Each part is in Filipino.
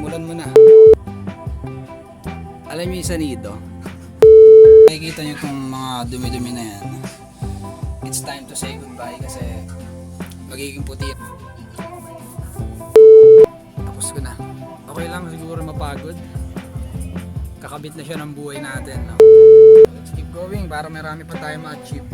Simulan mo na. Alam niyo yung sanido? Nakikita niyo itong mga dumi-dumi na yan. It's time to say goodbye kasi magiging puti. Tapos ko na. Okay lang siguro mapagod. Kakabit na siya ng buhay natin. No? Let's keep going para marami pa tayo ma-achieve.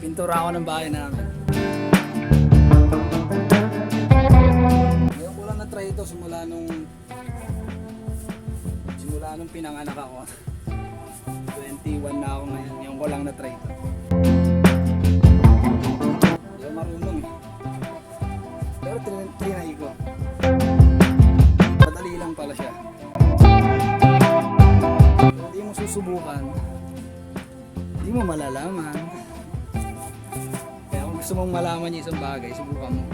Pintura ako ng bahay namin. Ngayon ko lang na-try ito simula nung pinanganak ako. 21 na ako ngayon. Ngayon ko lang na-try ito. Hindi ako marunong eh. Pero trinay ko. Madali lang pala siya. Kung hindi mo susubukan, hindi mo malalaman. Gusto mong malaman yung isang bagay, subukan mo.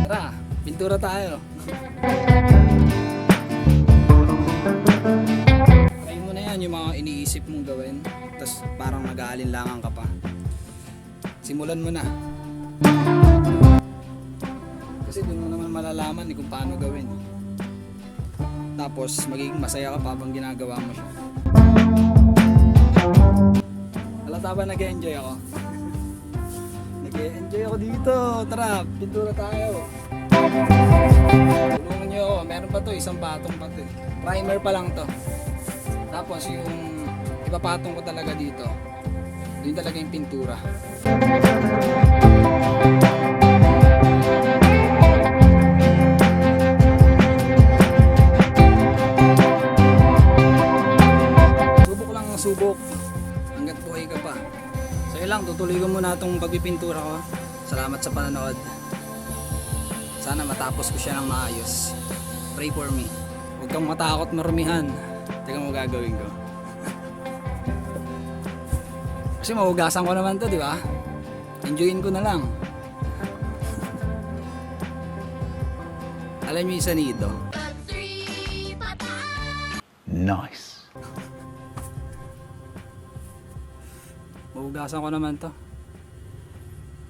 Tara, pintura tayo. Try mo na yan yung mga iniisip mong gawin. Tapos parang nag-aalinlangan ka pa. Simulan mo na. Kasi doon mo naman malalaman kung paano gawin. Tapos magiging masaya ka pa habang ginagawa mo siya. Halata ba nag-enjoy ako? Nag-enjoy ako dito. Tara, pintura tayo. Tulungan nyo ako. Meron pa to, isang patong pa to. Primer pa lang to. Tapos yung ipapatong ko talaga dito. Yun talaga yung pintura. Subok lang ang subok. Hanggat buhay ka pa. So yun lang, tutuloy ko muna itong pagpipintura ko. Salamat sa panonood. Sana matapos ko siya ng maayos. Pray for me. Huwag kang matakot marumihan. Tingnan mo gagawin ko. Kasi mahugasan ko naman to, di ba? Enjoyin ko na lang. Alam niyo yung sanido? Nice. Mahugasan ko naman to.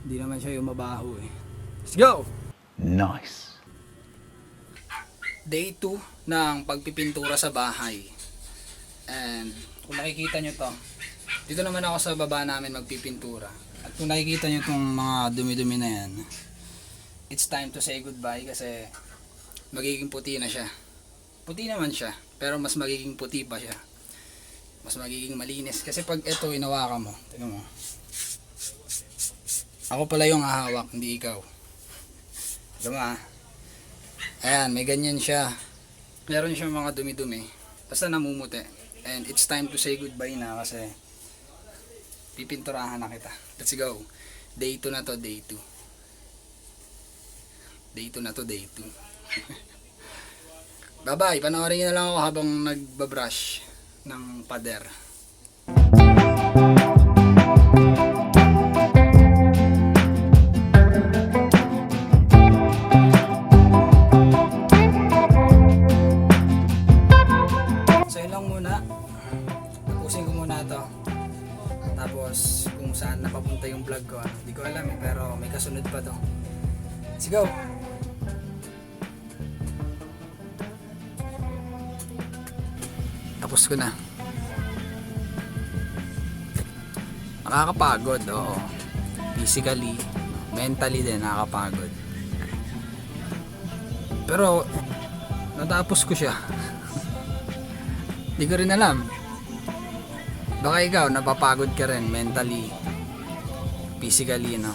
Hindi naman siya yung mabaho eh. Let's go! Nice. Day 2 ng pagpipintura sa bahay. And kung nakikita nyo to, dito naman ako sa baba namin magpipintura. At kung nakikita nyo itong mga dumi-dumi na yan, it's time to say goodbye kasi magiging puti na siya. Puti naman siya, pero mas magiging puti pa siya. Mas magiging malinis kasi pag ito hinawakan mo, tingnan mo. Ako pala yung hahawak, hindi ikaw. Diba? Ayan, may ganyan siya. Meron siyang mga dumi-dumi. Basta namumuti. And it's time to say goodbye na kasi pipinturahan na kita. Let's go. Day 2 na to, day 2. Day 2 na to, day 2. Bye-bye. Panoorin niyo na lang ako habang nagbabrush ng pader. So yun lang muna. Tapusin ko muna to. Tapos kung saan napapunta yung vlog ko, hindi ko alam eh, pero may kasunod pa to. Let's go! Tapos ko na. Nakakapagod, oo. Physically, mentally din nakakapagod. Pero natapos ko siya. Hindi ko rin alam. Baka ikaw napapagod ka rin mentally, physically, no?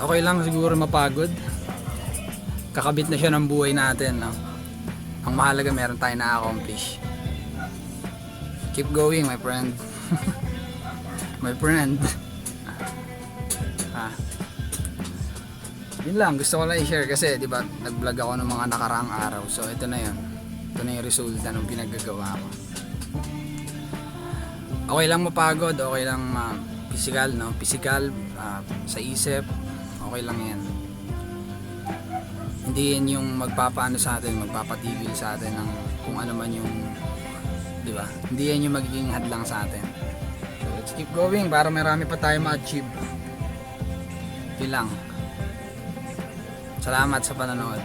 Okay lang siguro mapagod. Kakabit na siya ng buhay natin, no? Ang mahalaga meron tayong na-accomplish. Keep going, my friend. My friend. Yun lang, gusto ko lang i-share kasi di ba nag-vlog ako ng mga nakaraang araw. So ito na yun. Ito na yung resulta ng pinaggagawa ko. Okay lang mapagod, okay lang physical, no? Physical, sa isip, okay lang yan. Hindi yan yung magpapaano sa atin, magpapatigil sa atin ng kung ano man yung, di ba? Hindi yan yung magiging hadlang sa atin. So let's keep going para marami pa tayo ma-achieve. Yun lang. Salamat sa panonood.